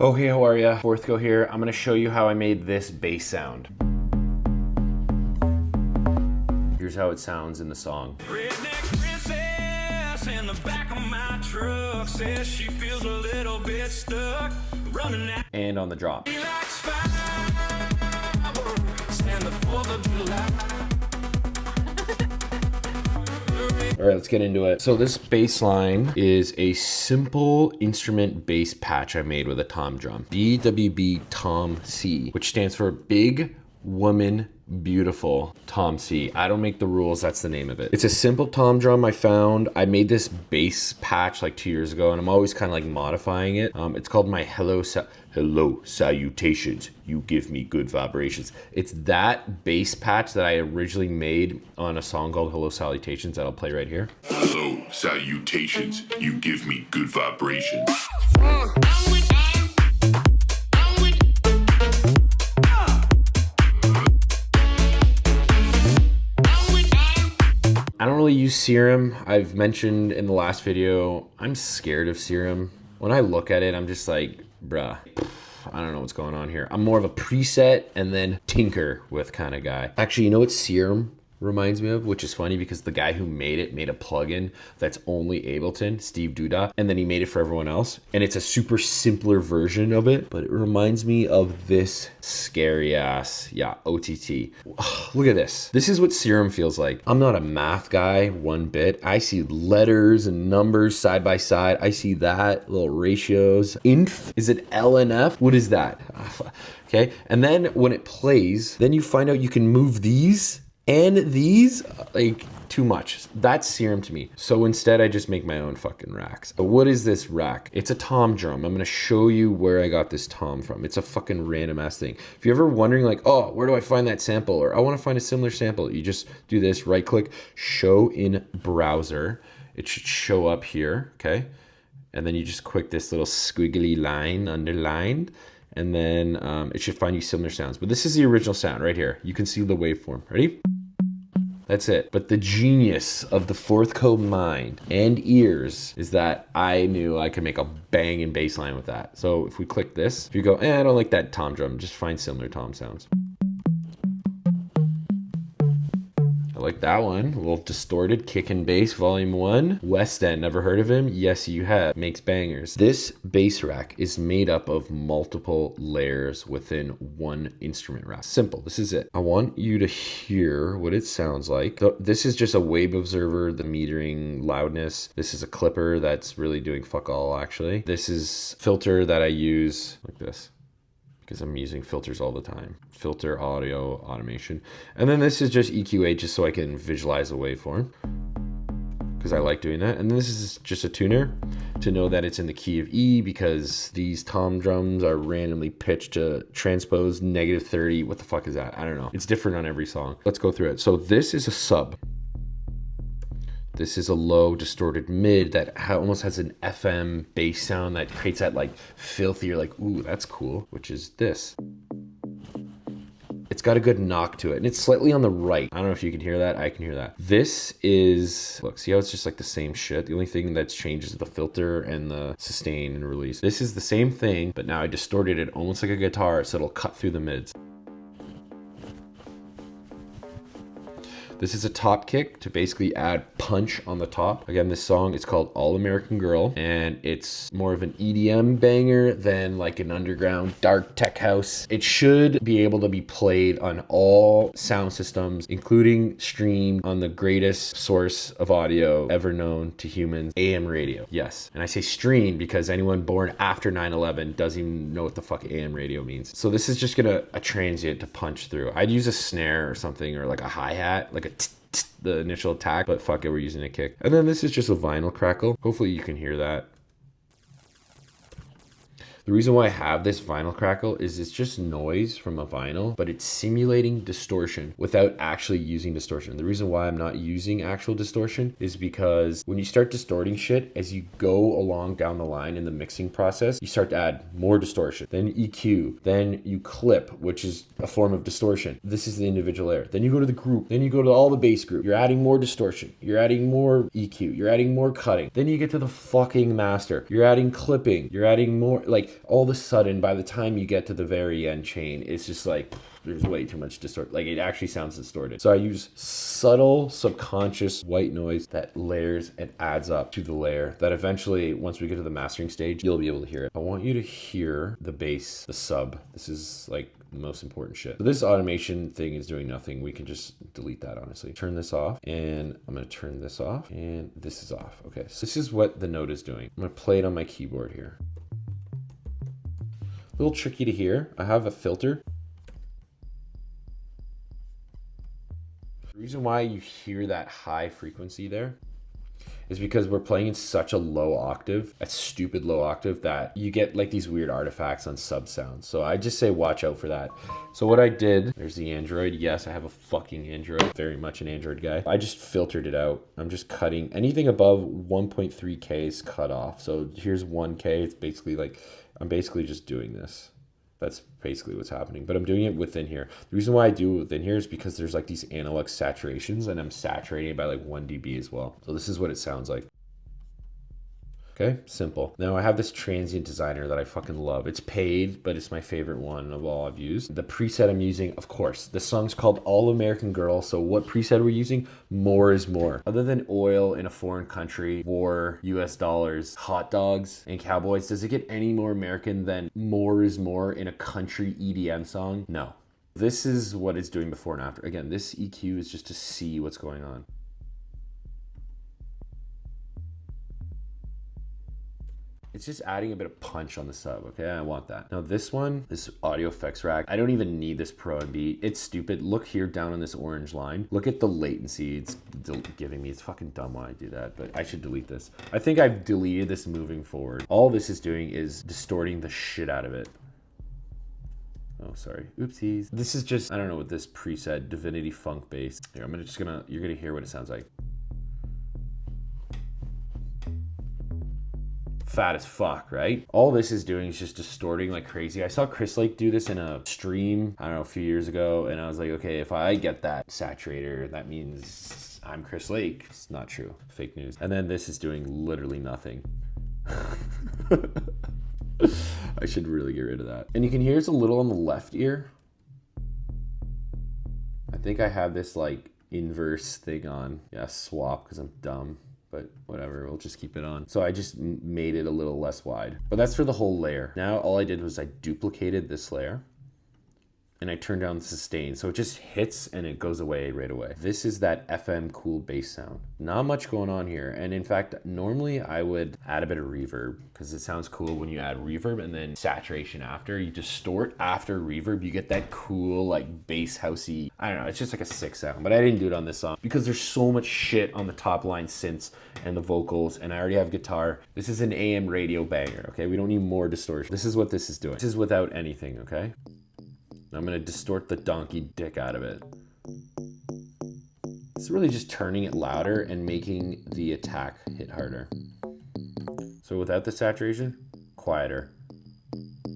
Oh, hey, how are ya? Fourth Go here. I'm gonna show you how I made this bass sound. Here's how it sounds in the song. Redneck princess in the back of my truck says she feels a little bit stuck running out. And on the drop. She likes fireworks and the 4th of July. All right, let's get into it. So this bass line is a simple instrument bass patch I made with a tom drum. BWB Tom C, which stands for Big Woman Beautiful Tom C. I don't make the rules, that's the name of it. It's a simple tom drum I found. I made this bass patch like 2 years ago, and I'm always kind of like modifying it. It's called my Hello Salutations, You Give Me Good Vibrations. It's that bass patch that I originally made on a song called Hello Salutations that I'll play right here. Hello Salutations, You Give Me Good Vibrations. I don't really use Serum. I've mentioned in the last video, I'm scared of Serum. When I look at it, I'm just like, bruh, I don't know what's going on here. I'm more of a preset and then tinker with kind of guy. Actually, you know what Serum reminds me of, which is funny because the guy who made it made a plugin that's only Ableton, Steve Duda, and then he made it for everyone else. And it's a super simpler version of it, but it reminds me of this scary ass, yeah, OTT. Look at this. This is what Serum feels like. I'm not a math guy one bit. I see letters and numbers side by side. I see that, little ratios. Inf, is it L and F? What is that? Okay, and then when it plays, then you find out you can move these and these, like, too much. That's Serum to me. So instead I just make my own fucking racks. But what is this rack? It's a tom drum. I'm gonna show you where I got this tom from. It's a fucking random ass thing. If you're ever wondering like, oh, where do I find that sample? Or I wanna find a similar sample. You just do this, right click, show in browser. It should show up here, okay? And then you just click this little squiggly line underlined, and then it should find you similar sounds. But this is the original sound right here. You can see the waveform. Ready? That's it. But the genius of the Fourth Co mind and ears is that I knew I could make a banging bass line with that. So if we click this, if you go, I don't like that tom drum, just find similar tom sounds. I like that one. A little distorted kick and bass, volume 1. West End, never heard of him? Yes, you have. Makes bangers. This bass rack is made up of multiple layers within one instrument rack. Simple, this is it. I want you to hear what it sounds like. This is just a wave observer, the metering loudness. This is a clipper that's really doing fuck all actually. This is filter that I use like this, because I'm using filters all the time. Filter, audio, automation. And then this is just EQA just so I can visualize the waveform, because I like doing that. And then this is just a tuner to know that it's in the key of E, because these tom drums are randomly pitched to transpose -30. What the fuck is that? I don't know. It's different on every song. Let's go through it. So this is a sub. This is a low distorted mid that almost has an FM bass sound that creates that like filthy, you're like, ooh, that's cool, which is this. It's got a good knock to it, and it's slightly on the right. I don't know if you can hear that. I can hear that. This is, look, see how it's just like the same shit? The only thing that's changed is the filter and the sustain and release. This is the same thing, but now I distorted it almost like a guitar, so it'll cut through the mids. This is a top kick to basically add punch on the top. Again, this song is called All American Girl, and it's more of an EDM banger than like an underground dark tech house. It should be able to be played on all sound systems, including streamed on the greatest source of audio ever known to humans, AM radio. Yes, and I say streamed because anyone born after 9/11 doesn't even know what the fuck AM radio means. So this is just a transient to punch through. I'd use a snare or something, or like a hi-hat, like a the initial attack, but fuck it, we're using a kick. And then this is just a vinyl crackle. Hopefully you can hear that. The reason why I have this vinyl crackle is it's just noise from a vinyl, but it's simulating distortion without actually using distortion. The reason why I'm not using actual distortion is because when you start distorting shit, as you go along down the line in the mixing process, you start to add more distortion, then EQ, then you clip, which is a form of distortion. This is the individual layer. Then you go to the group, then you go to all the bass group. You're adding more distortion, you're adding more EQ, you're adding more cutting. Then you get to the fucking master. You're adding clipping, you're adding more, like, all of a sudden, by the time you get to the very end chain, it's just like, there's way too much distort. Like, it actually sounds distorted. So I use subtle subconscious white noise that layers and adds up to the layer that eventually, once we get to the mastering stage, you'll be able to hear it. I want you to hear the bass, the sub. This is like the most important shit. So this automation thing is doing nothing. We can just delete that, honestly. Turn this off, and I'm gonna turn this off, and this is off. Okay, so this is what the note is doing. I'm gonna play it on my keyboard here. A little tricky to hear. I have a filter. The reason why you hear that high frequency there is because we're playing in such a low octave, a stupid low octave, that you get like these weird artifacts on sub sounds. So I just say watch out for that. So what I did, there's the Android. Yes, I have a fucking Android, very much an Android guy. I just filtered it out. I'm just cutting anything above 1.3K is cut off. So here's 1K. It's basically like, I'm basically just doing this. That's basically what's happening, but I'm doing it within here. The reason why I do it within here is because there's like these analog saturations, and I'm saturating it by like 1 dB as well. So this is what it sounds like. Okay, simple. Now I have this transient designer that I fucking love. It's paid, but it's my favorite one of all I've used. The preset I'm using, of course, the song's called All American Girl. So what preset we're using? More is more. Other than oil in a foreign country, war, US dollars, hot dogs, and cowboys, does it get any more American than more is more in a country EDM song? No. This is what it's doing before and after. Again, this EQ is just to see what's going on. It's just adding a bit of punch on the sub, okay? I want that. Now this one, this audio effects rack, I don't even need this Pro MB. It's stupid. Look here down on this orange line. Look at the latency it's giving me. It's fucking dumb why I do that, but I should delete this. I think I've deleted this moving forward. All this is doing is distorting the shit out of it. Oh, sorry. Oopsies. This is just, I don't know what this preset, Divinity Funk Bass. Here, you're gonna hear what it sounds like. Fat as fuck, right? All this is doing is just distorting like crazy. I saw Chris Lake do this in a stream, I don't know, a few years ago, and I was like, okay, if I get that saturator, that means I'm Chris Lake. It's not true. Fake news. And then this is doing literally nothing. I should really get rid of that. And you can hear it's a little on the left ear. I think I have this like inverse thing on. Yeah, swap because I'm dumb. But whatever, we'll just keep it on. So I just made it a little less wide. But that's for the whole layer. Now all I did was I duplicated this layer and I turned down the sustain. So it just hits and it goes away right away. This is that FM cool bass sound. Not much going on here. And in fact, normally I would add a bit of reverb because it sounds cool when you add reverb and then saturation after. You distort after reverb, you get that cool like bass housey, I don't know, it's just like a sick sound. But I didn't do it on this song because there's so much shit on the top line synths and the vocals, and I already have guitar. This is an AM radio banger, okay? We don't need more distortion. This is what this is doing. This is without anything, okay? I'm gonna distort the donkey dick out of it. It's really just turning it louder and making the attack hit harder. So without the saturation, quieter.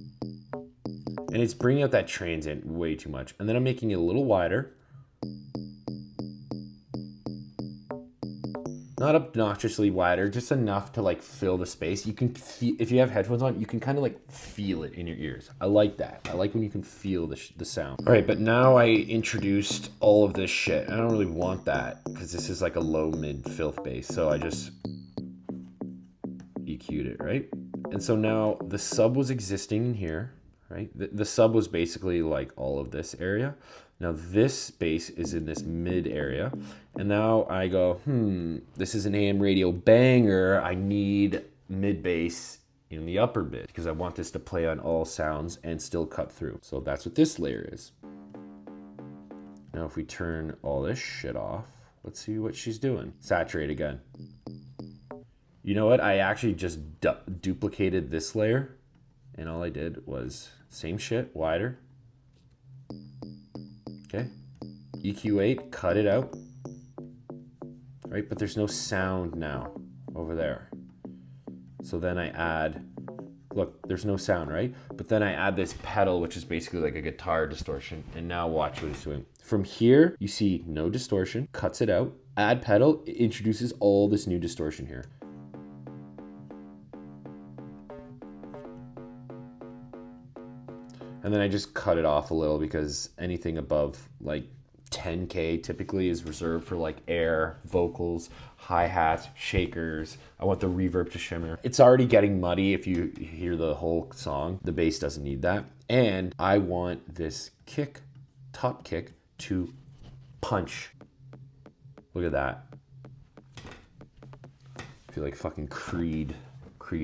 And it's bringing out that transient way too much. And then I'm making it a little wider. Not obnoxiously wider, just enough to like fill the space. You can feel, if you have headphones on, you can kind of like feel it in your ears. I like that. I like when you can feel the sound. All right, but now I introduced all of this shit. I don't really want that because this is like a low mid filth bass. So I just EQ'd it, right? And so now the sub was existing in here, right? The sub was basically like all of this area. Now this bass is in this mid area. And now I go, this is an AM radio banger. I need mid bass in the upper bit because I want this to play on all sounds and still cut through. So that's what this layer is. Now if we turn all this shit off, let's see what she's doing. Saturate again. You know what? I actually just duplicated this layer and all I did was same shit, wider. Okay, EQ8, cut it out, right? But there's no sound now over there. So then I add, look, there's no sound, right? But then I add this pedal, which is basically like a guitar distortion. And now watch what it's doing. From here, you see no distortion, cuts it out, add pedal, it introduces all this new distortion here. And then I just cut it off a little because anything above like 10K typically is reserved for like air, vocals, hi-hats, shakers. I want the reverb to shimmer. It's already getting muddy if you hear the whole song. The bass doesn't need that. And I want this kick, top kick, to punch. Look at that. I feel like fucking Creed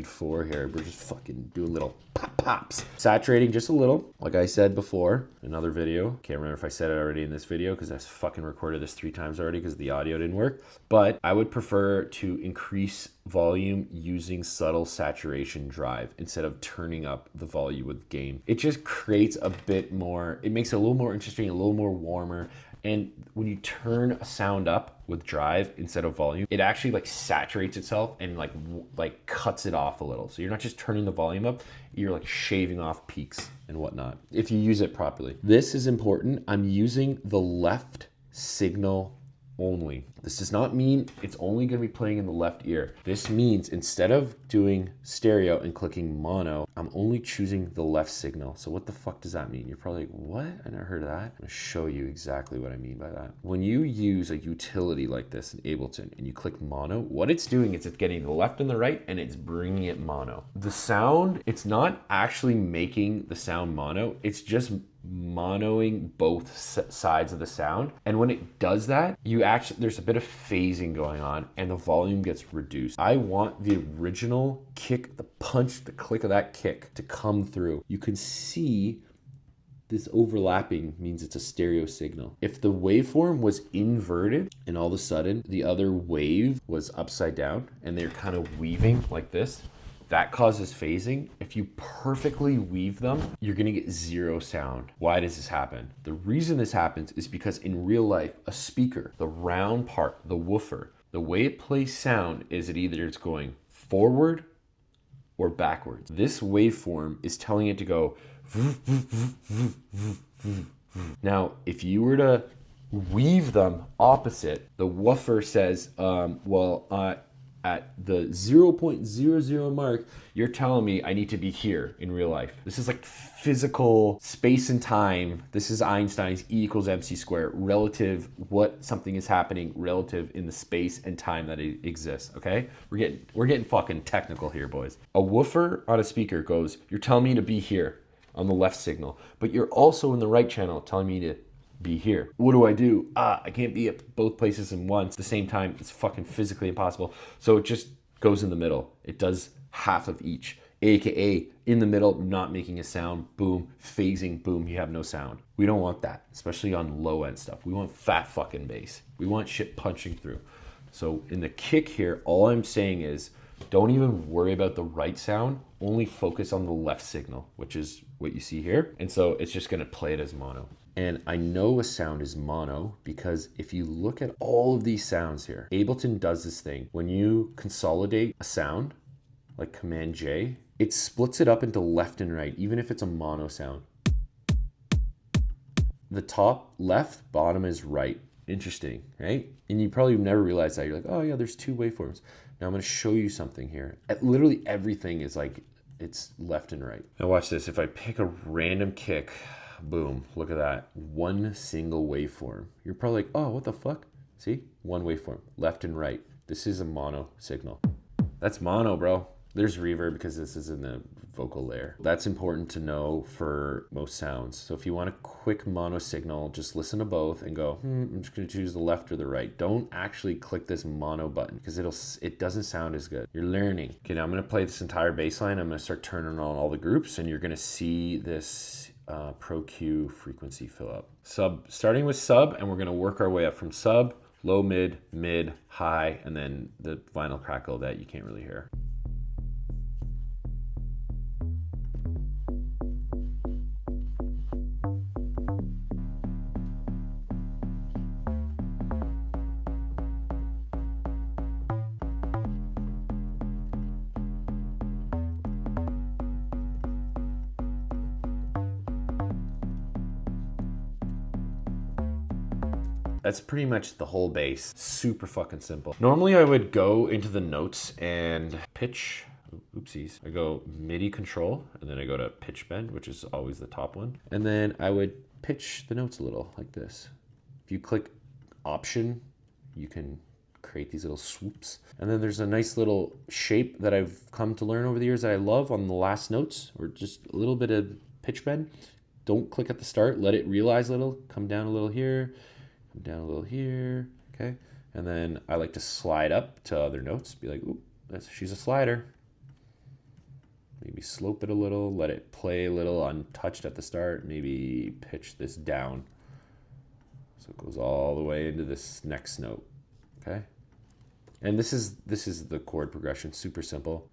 4 here. We're just fucking doing little pops. Saturating just a little, like I said before, another video. Can't remember if I said it already in this video because I fucking recorded this 3 times already because the audio didn't work. But I would prefer to increase volume using subtle saturation drive instead of turning up the volume with gain. It just creates a bit more, it makes it a little more interesting, a little more warmer. And when you turn a sound up with drive instead of volume, it actually like saturates itself and like cuts it off a little. So you're not just turning the volume up, you're like shaving off peaks and whatnot if you use it properly. This is important. I'm using the left signal only. This does not mean it's only going to be playing in the left ear. This means instead of doing stereo and clicking mono, I'm only choosing the left signal. So what the fuck does that mean? You're probably like, what? I never heard of that. I'm going to show you exactly what I mean by that. When you use a utility like this in Ableton and you click mono, what it's doing is it's getting the left and the right and it's bringing it mono. The sound, it's not actually making the sound mono. It's just monoing both sides of the sound. And when it does that, there's a bit of phasing going on and the volume gets reduced. I want the original kick, the punch, the click of that kick to come through. You can see this overlapping means it's a stereo signal. If the waveform was inverted and all of a sudden the other wave was upside down and they're kind of weaving like this, that causes phasing. If you perfectly weave them, you're gonna get zero sound. Why does this happen? The reason this happens is because in real life, a speaker, the round part, the woofer, the way it plays sound is it's going forward or backwards. This waveform is telling it to go. Now, if you were to weave them opposite, the woofer says, at the 0.00 mark, you're telling me I need to be here in real life. This is like physical space and time. This is Einstein's E equals MC squared, relative what something is happening relative in the space and time that it exists, okay? We're getting fucking technical here, boys. A woofer on a speaker goes, you're telling me to be here on the left signal, but you're also in the right channel telling me to be here. What do? I can't be at both places in once at the same time. It's fucking physically impossible. So it just goes in the middle. It does half of each, AKA in the middle, not making a sound, boom, phasing, boom, you have no sound. We don't want that, especially on low end stuff. We want fat fucking bass. We want shit punching through. So in the kick here, all I'm saying is don't even worry about the right sound, only focus on the left signal, which is what you see here. And so it's just gonna play it as mono. And I know a sound is mono because if you look at all of these sounds here, Ableton does this thing. When you consolidate a sound, like Command J, it splits it up into left and right, even if it's a mono sound. The top left, bottom is right. Interesting, right? And you probably never realize that. You're like, oh yeah, there's 2 waveforms. Now I'm gonna show you something here. Literally everything is like, it's left and right. Now watch this. If I pick a random kick, boom, look at that. One single waveform. You're probably like, oh, what the fuck? See, one waveform, left and right. This is a mono signal. That's mono, bro. There's reverb because this is in the vocal layer. That's important to know for most sounds. So if you want a quick mono signal, just listen to both and go, I'm just gonna choose the left or the right. Don't actually click this mono button because it doesn't sound as good. You're learning. Okay, now I'm gonna play this entire bass line. I'm gonna start turning on all the groups and you're gonna see this Pro Q frequency fill up. Starting with sub, and we're gonna work our way up from sub, low, mid, high, and then the vinyl crackle that you can't really hear. That's pretty much the whole bass. Super fucking simple. Normally I would go into the notes and pitch. oopsies. I go MIDI control, and then I go to pitch bend, which is always the top one. And then I would pitch the notes a little like this. If you click option, you can create these little swoops. And then there's a nice little shape that I've come to learn over the years that I love on the last notes, or just a little bit of pitch bend. Don't click at the start, let it realize a little, come down a little here, come down a little here, okay? And then I like to slide up to other notes, be like, ooh, she's a slider. Maybe slope it a little, let it play a little untouched at the start, maybe pitch this down. So it goes all the way into this next note, okay? And this is the chord progression, super simple.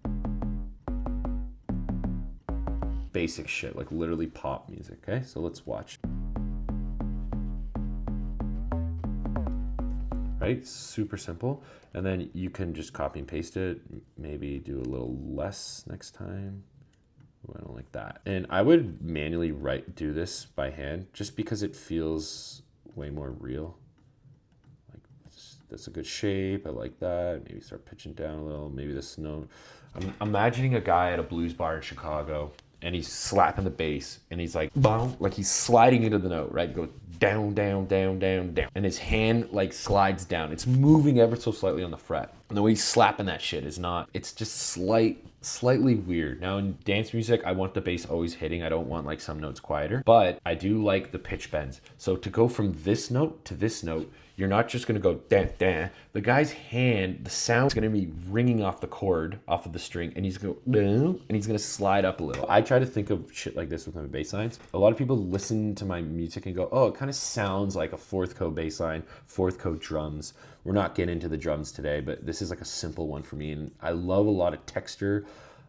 Basic shit, like literally pop music, okay? So let's watch. Right, super simple. And then you can just copy and paste it, maybe do a little less next time. Ooh, I don't like that. And I would manually do this by hand just because it feels way more real. Like that's a good shape, I like that. Maybe start pitching down a little, maybe this note. I'm imagining a guy at a blues bar in Chicago, and he's slapping the bass, and he's like, boom, like he's sliding into the note, right? Goes down, down, down, down, down. And his hand like slides down. It's moving ever so slightly on the fret. And the way he's slapping that shit is not, it's just slightly weird. Now in dance music, I want the bass always hitting. I don't want like some notes quieter, but I do like the pitch bends. So to go from this note to this note, you're not just gonna go dan, dan. The guy's hand, the sound's gonna be ringing off the chord, off of the string, and he's gonna go, and he's gonna slide up a little. I try to think of shit like this with my bass lines. A lot of people listen to my music and go, oh, it kind of sounds like a fourth coat bass line, fourth coat drums. We're not getting into the drums today, but this is like a simple one for me. And I love a lot of texture,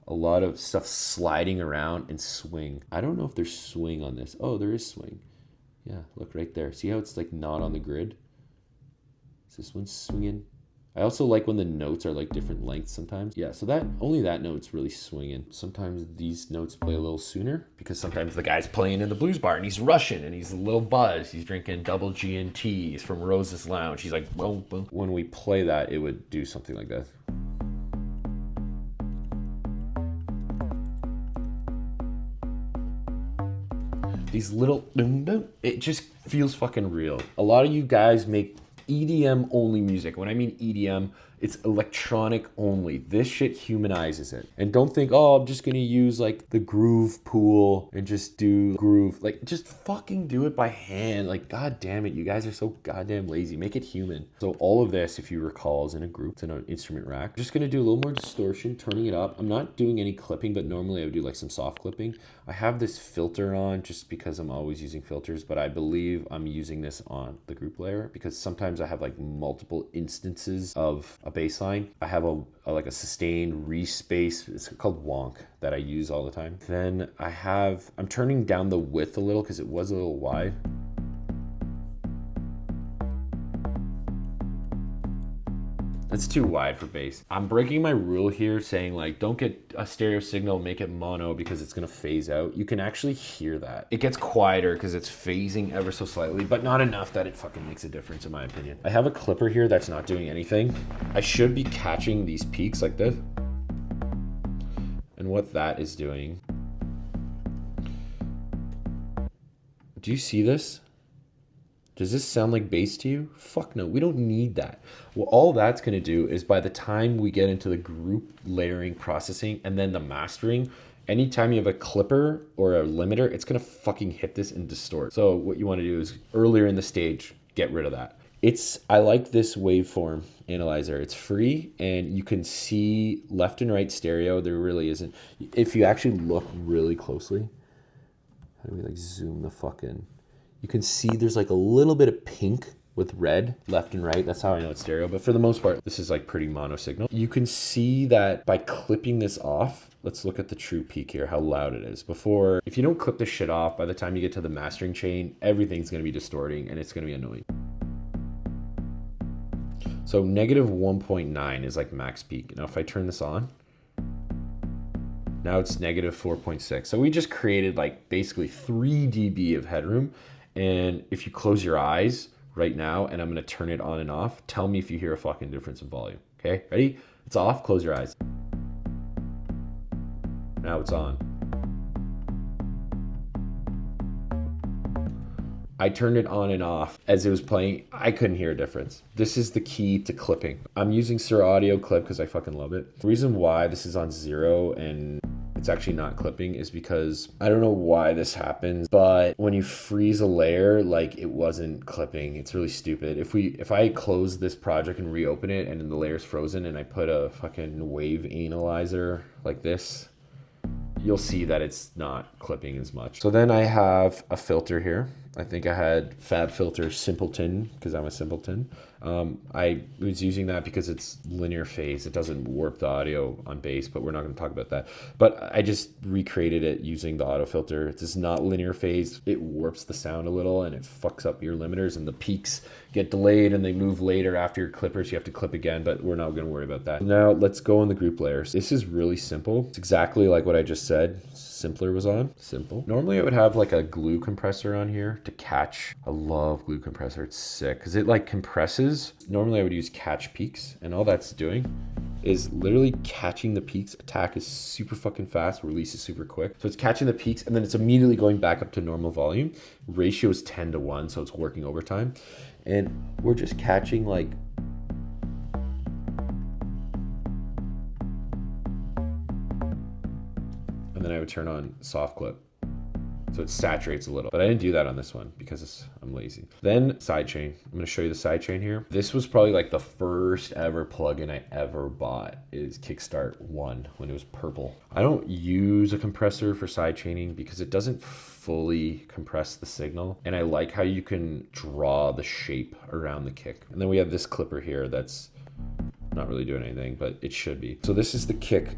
a lot of stuff sliding around and swing. I don't know if there's swing on this. Oh, there is swing. Yeah, look right there. See how it's like not on the grid? This one's swinging. I also like when the notes are like different lengths sometimes. Yeah, so only that note's really swinging. Sometimes these notes play a little sooner because sometimes the guy's playing in the blues bar and he's rushing and he's a little buzzed. He's drinking double G&Ts from Rose's Lounge. He's like, boom, boom. When we play that, it would do something like this. These little, it just feels fucking real. A lot of you guys make EDM only music. When I mean EDM, it's electronic only. This shit humanizes it. And don't think, oh, I'm just gonna use like the groove pool and just do groove. Like, just fucking do it by hand. Like, god damn it, you guys are so goddamn lazy. Make it human. So all of this, if you recall, is in a group. It's in an instrument rack. I'm just gonna do a little more distortion, turning it up. I'm not doing any clipping, but normally I would do like some soft clipping. I have this filter on just because I'm always using filters, but I believe I'm using this on the group layer because sometimes I have like multiple instances of a bass line. I have a sustained Reese bass. It's called Wonk that I use all the time. Then I'm turning down the width a little because it was a little wide. It's too wide for bass. I'm breaking my rule here saying like, don't get a stereo signal, make it mono because it's gonna phase out. You can actually hear that. It gets quieter because it's phasing ever so slightly, but not enough that it fucking makes a difference in my opinion. I have a clipper here that's not doing anything. I should be catching these peaks like this. And what that is doing. Do you see this? Does this sound like bass to you? Fuck no, we don't need that. Well, all that's gonna do is by the time we get into the group layering processing and then the mastering, anytime you have a clipper or a limiter, it's gonna fucking hit this and distort. So what you wanna do is earlier in the stage, get rid of that. I like this waveform analyzer. It's free and you can see left and right stereo. There really isn't. If you actually look really closely, how do we like zoom the fuck in? You can see there's like a little bit of pink with red left and right. That's how I know it's stereo. But for the most part, this is like pretty mono signal. You can see that by clipping this off. Let's look at the true peak here, how loud it is. Before, if you don't clip this shit off, by the time you get to the mastering chain, everything's gonna be distorting and it's gonna be annoying. So negative 1.9 is like max peak. Now if I turn this on, now it's negative 4.6. So we just created like basically 3 dB of headroom. And if you close your eyes right now, and I'm gonna turn it on and off, tell me if you hear a fucking difference in volume, okay? Ready? It's off, close your eyes. Now it's on. I turned it on and off as it was playing. I couldn't hear a difference. This is the key to clipping. I'm using Sir Audio Clip because I fucking love it. The reason why this is on 0 and it's actually not clipping is because I don't know why this happens, but when you freeze a layer, like it wasn't clipping. It's really stupid. If I close this project and reopen it and then the layer's frozen and I put a fucking wave analyzer like this, you'll see that it's not clipping as much. So then I have a filter here. I think I had Fab Filter Simpleton because I'm a simpleton. I was using that because it's linear phase. It doesn't warp the audio on bass, but we're not going to talk about that. But I just recreated it using the auto filter. It's not linear phase. It warps the sound a little and it fucks up your limiters, and the peaks get delayed and they move later after your clippers. You have to clip again, but we're not going to worry about that. Now let's go on the group layers. This is really simple. It's exactly like what I just said. Simpler was on. Simple. Normally I would have like a glue compressor on here to catch. I love glue compressor. It's sick because it like compresses. Normally I would use catch peaks, and all that's doing is literally catching the peaks. Attack is super fucking fast. Release is super quick. So it's catching the peaks and then it's immediately going back up to normal volume. Ratio is 10:1, so it's working overtime. And we're just catching like and then I would turn on soft clip. So it saturates a little, but I didn't do that on this one because I'm lazy. Then sidechain. I'm going to show you the sidechain here. This was probably like the first ever plugin I ever bought is Kickstart 1 when it was purple. I don't use a compressor for sidechaining because it doesn't fully compress the signal. And I like how you can draw the shape around the kick. And then we have this clipper here that's not really doing anything, but it should be. So this is the kick.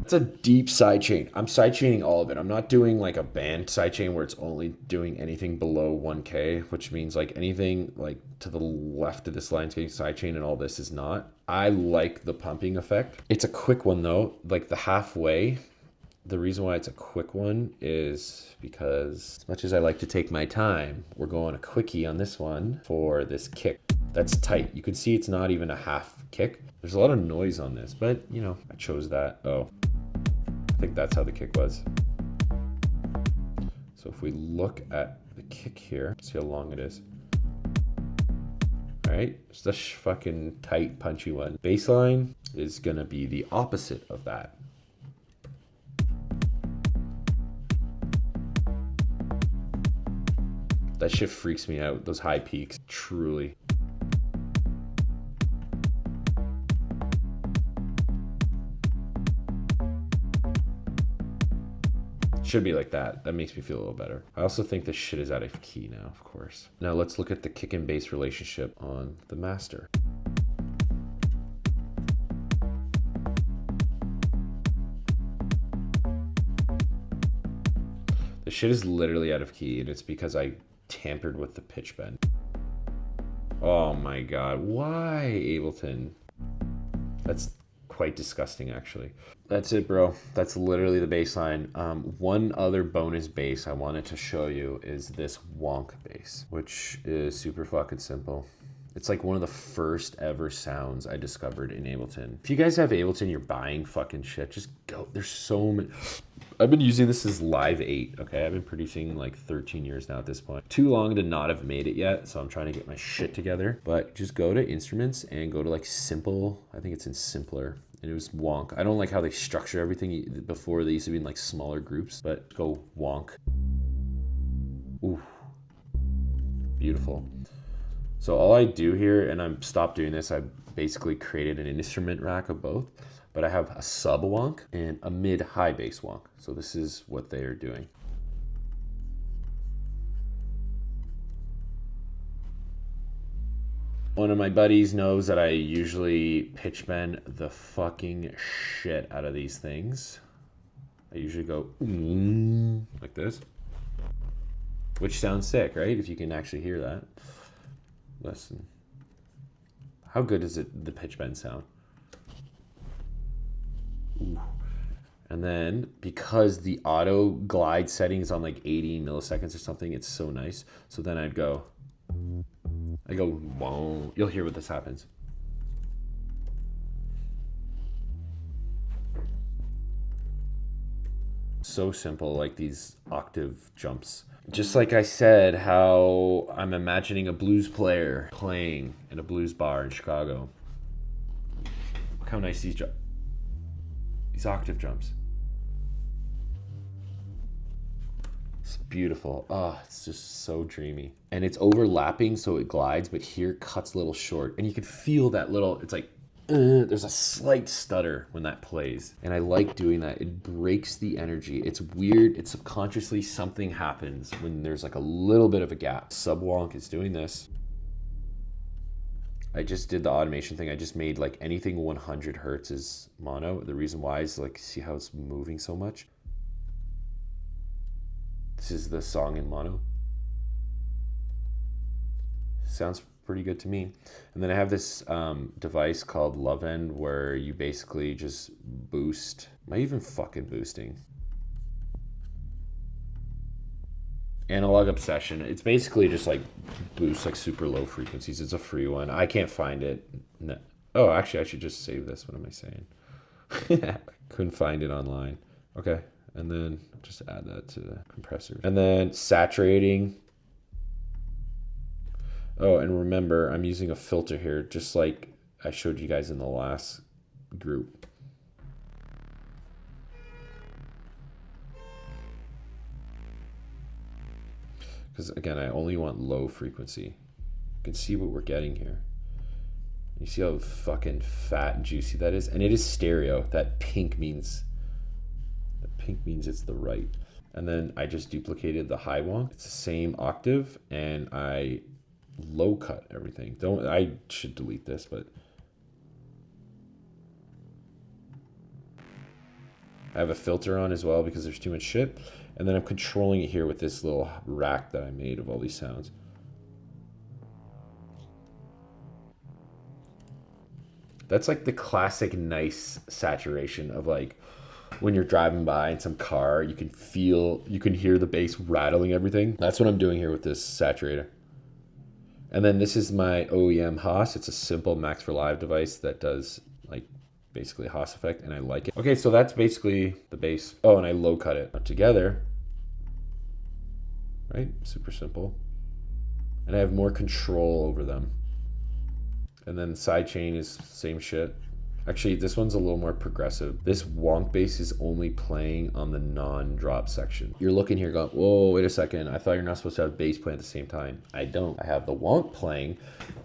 It's a deep sidechain. I'm sidechaining all of it. I'm not doing like a band sidechain where it's only doing anything below 1K, which means like anything like to the left of this line is getting sidechain and all this is not. I like the pumping effect. It's a quick one though, like the halfway. The reason why it's a quick one is because as much as I like to take my time, we're going a quickie on this one for this kick. That's tight. You can see it's not even a half kick. There's a lot of noise on this, but you know, I chose that. Oh. I think that's how the kick was. So if we look at the kick here, see how long it is. All right, it's the fucking tight, punchy one. Bassline is gonna be the opposite of that. That shit freaks me out, those high peaks, truly. Should be like that. That makes me feel a little better. I also think this shit is out of key now, of course. Now let's look at the kick and bass relationship on the master. The shit is literally out of key, and it's because I tampered with the pitch bend. Oh my God, why Ableton? That's quite disgusting actually. That's it, bro. That's literally the bass line. One other bonus bass I wanted to show you is this Wonk bass, which is super fucking simple. It's like one of the first ever sounds I discovered in Ableton. If you guys have Ableton, you're buying fucking shit, just go. There's so many. I've been using this as Live 8, okay? I've been producing like 13 years now at this point. Too long to not have made it yet, so I'm trying to get my shit together. But just go to instruments and go to like simple. I think it's in simpler. And it was Wonk. I don't like how they structure everything. Before they used to be in like smaller groups, but go Wonk. Ooh, beautiful. So all I do here, and I'm stopped doing this, I basically created an instrument rack of both, but I have a sub Wonk and a mid-high bass Wonk. So this is what they are doing. One of my buddies knows that I usually pitch bend the fucking shit out of these things. I usually go like this, which sounds sick, right? If you can actually hear that. Listen. How good does the pitch bend sound? Ooh. And then because the auto glide setting is on like 80 milliseconds or something, it's so nice. So then I go, whoa. You'll hear what this happens. So simple, like these octave jumps. Just like I said, how I'm imagining a blues player playing in a blues bar in Chicago. Look how nice these octave jumps. It's beautiful. Oh, it's just so dreamy. And it's overlapping, so it glides, but here cuts a little short. And you can feel that little, it's like, there's a slight stutter when that plays. And I like doing that. It breaks the energy. It's weird. It's subconsciously something happens when there's like a little bit of a gap. Wonk is doing this. I just did the automation thing. I just made like anything 100 hertz is mono. The reason why is like, see how it's moving so much? This is the song in mono. Sounds pretty good to me. And then I have this device called Love End where you basically just boost. Am I even fucking boosting? Analog Obsession. It's basically just like boost like super low frequencies. It's a free one. I can't find it. No. Oh, actually I should just save this. What am I saying? Couldn't find it online. Okay. And then just add that to the compressor. And then saturating. Oh, and remember, I'm using a filter here, just like I showed you guys in the last group. Because again, I only want low frequency. You can see what we're getting here. You see how fucking fat and juicy that is? And it is stereo. That pink means it's the right. And then I just duplicated the high Wonk. It's the same octave, and I low cut everything. I should delete this, but I have a filter on as well because there's too much shit. And then I'm controlling it here with this little rack that I made of all these sounds. That's like the classic nice saturation of like when you're driving by in some car, you can hear the bass rattling everything. That's what I'm doing here with this saturator. And then this is my OEM Haas. It's a simple Max for Live device that does like basically Haas effect, and I like it. Okay, so that's basically the bass. Oh, and I low cut it together, right? Super simple. And I have more control over them. And then Sidechain is same shit. Actually, this one's a little more progressive. This Wonk bass is only playing on the non-drop section. You're looking here going, whoa, wait a second. I thought you're not supposed to have bass play at the same time. I don't. I have the Wonk playing.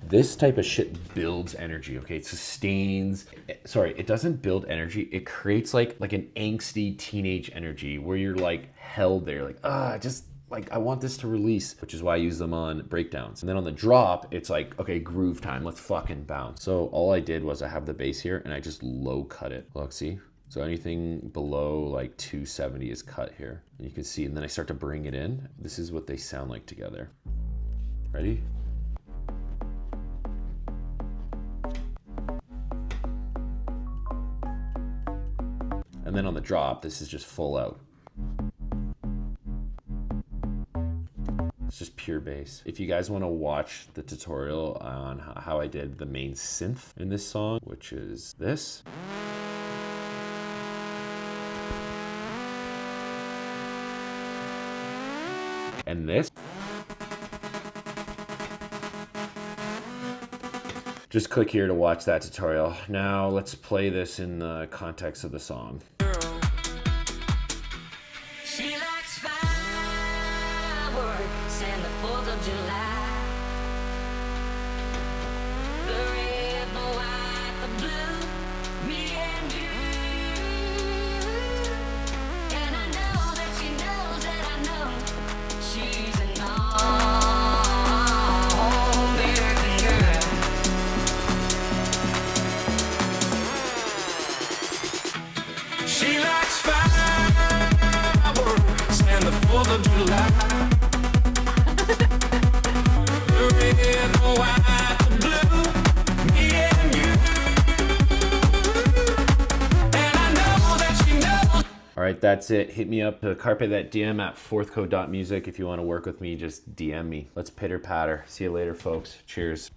This type of shit builds energy, okay? It sustains. Sorry, it doesn't build energy. It creates like an angsty teenage energy where you're like held there, like, just like I want this to release, which is why I use them on breakdowns. And then on the drop, it's like, okay, groove time, let's fucking bounce. So all I did was I have the bass here and I just low cut it. Look, see? So anything below like 270 is cut here. And you can see, and then I start to bring it in. This is what they sound like together. Ready? And then on the drop, this is just full out. It's just pure bass. If you guys want to watch the tutorial on how I did the main synth in this song, which is this. And this. Just click here to watch that tutorial. Now let's play this in the context of the song. All right, that's it. Hit me up to Carpe That DM at fourthcode.music. If you want to work with me, just DM me. Let's pitter patter. See you later, folks. Cheers.